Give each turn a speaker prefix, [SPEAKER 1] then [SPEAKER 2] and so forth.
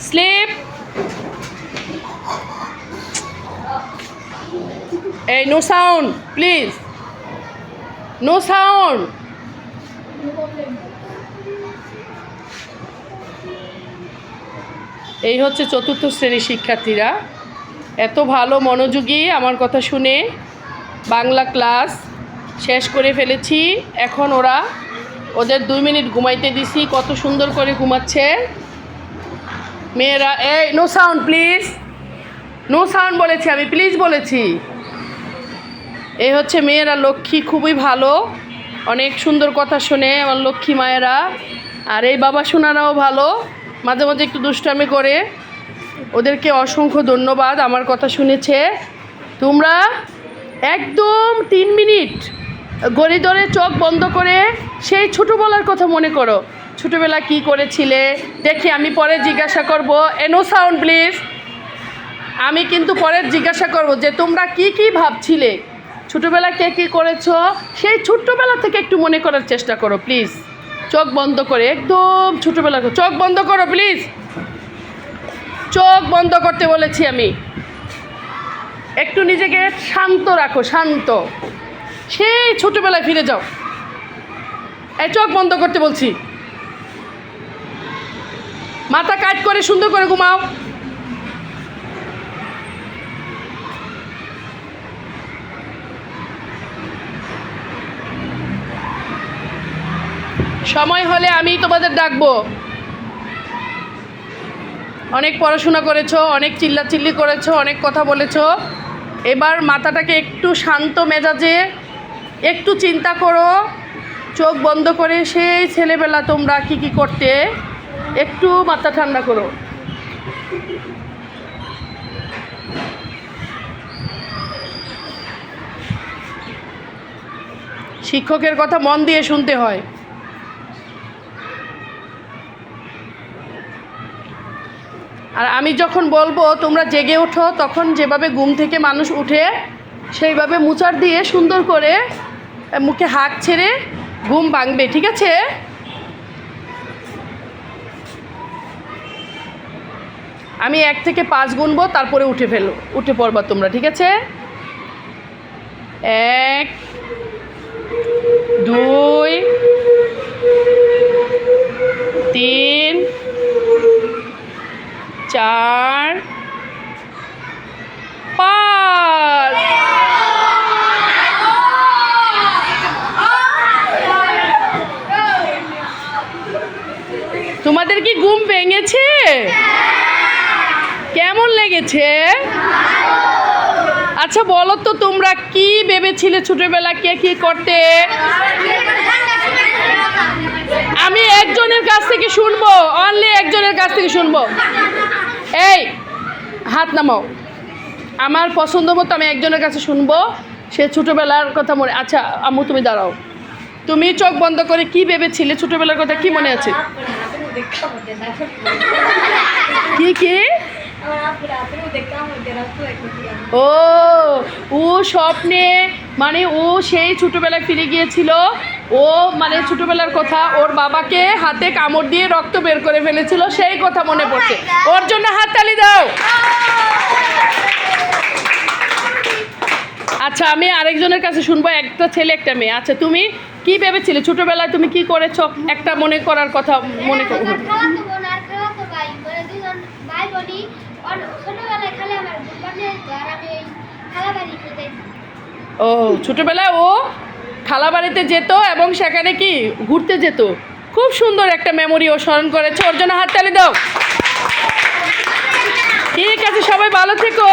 [SPEAKER 1] Slip. এই no sound please, no sound. এই হচ্ছে চতুর্থ শ্রেণীর শিক্ষার্থীরা, এত ভালো মনোযোগী আমার কথা শুনে। বাংলা ক্লাস শেষ করে ফেলেছি, এখন ওদের 2 মিনিট ঘুমাইতে দিছি, কত সুন্দর করে ঘুমাচ্ছে মেয়েরা। এই no sound please, no sound বলেছি আমি, প্লিজ বলেছি। এই হচ্ছে মেয়েরা, লক্ষ্মী, খুবই ভালো, অনেক সুন্দর কথা শোনে আমার লক্ষ্মী মায়েরা। আর এই বাবা সোনারাও ভালো, মাঝে মাঝে একটু দুষ্টামি করে। ওদেরকে অসংখ্য ধন্যবাদ আমার কথা শুনেছে। তোমরা একদম 3 মিনিট ঘড়ি ধরে চোখ বন্ধ করে সেই ছোটোবেলার কথা মনে করো। ছোটোবেলা কি করেছিলে দেখি, আমি পরে জিজ্ঞাসা করব। No sound please. আমি কিন্তু পরে জিজ্ঞাসা করব যে তোমরা কি কি ভাবছিলে, ছোটোবেলা কে কী করেছো, সেই ছোট্টবেলা থেকে একটু মনে করার চেষ্টা করো প্লিজ। চোখ বন্ধ করে, একদম ছোটোবেলা, চোখ বন্ধ করো প্লিজ, চোখ বন্ধ করতে বলেছি আমি। একটু নিজেকে শান্ত রাখো, শান্ত, সেই ছোটোবেলায় ফিরে যাও। এই চোখ বন্ধ করতে বলছি, মাথা কাট করে সুন্দর করে ঘুমাও। সময় হলে আমি তোমাদের ডাকবো। অনেক পড়াশোনা করেছো, অনেক চিল্লাচিল্লি করেছো, অনেক কথা বলেছো, এবার মাথাটাকে একটু শান্ত মেজাজে একটু চিন্তা করো, চোখ বন্ধ করে সেই ছেলেবেলা তোমরা কি কি করতে, একটু মাথা ঠান্ডা করো। শিক্ষকের কথা মন দিয়ে শুনতে হয়। আর আমি যখন বলবো তোমরা জেগে ওঠো, তখন যেভাবে ঘুম থেকে মানুষ উঠে সেইভাবে মুচার দিয়ে সুন্দর করে মুখে হাত ছেড়ে ঘুম ভাঙবে, ঠিক আছে? আমি 1 থেকে 5 গুনবো, তারপরে উঠে পড়বা তোমরা, ঠিক আছে? 1 2 3 4 5। তোমাদের কি ঘুম ভেঙেছে? কেমন লেগেছে? আচ্ছা বলো তো, তোমরা কি ভেবেছিলে ছোটবেলা কে কি করতে? আমি একজনের কাছ থেকে শুনবো, অনলি একজনের কাছ থেকে শুনবো। এই হাত নামাও, আমার পছন্দ মতো আমি একজনের কাছে শুনবো, সে ছোটোবেলার কথা মনে। আচ্ছা আম্মু তুমি দাঁড়াও, তুমি চোখ বন্ধ করে কি ভেবেছিলে ছোটোবেলার কথা, কি মনে আছে? কি কি? ও ও স্বপ্নে, মানে ও সেই ছোটোবেলায় ফিরে গিয়েছিল। ও মানে ছোটোবেলার কথা, ওর বাবাকে হাতে কামড় দিয়ে রক্ত বের করে ফেলেছিল, সেই কথা মনে পড়ছে। ওর জন্য হাততালি দাও। আচ্ছা আমি আরেকজনের কাছে শুনবো, একটা ছেলে একটা মেয়ে। আচ্ছা তুমি কি ভেবেছিলে ছোটোবেলায়, তুমি কি করেছো, একটা মনে করার কথা মনে করো। ও ছোটোবেলায় ও খালা বাড়িতে যেত এবং সেখানে কি ঘুরতে যেত। খুব সুন্দর একটা মেমোরি ও স্মরণ করেছে, ওর জন্য হাততালি দাও। ঠিক আছে, সবাই ভালো থেকো।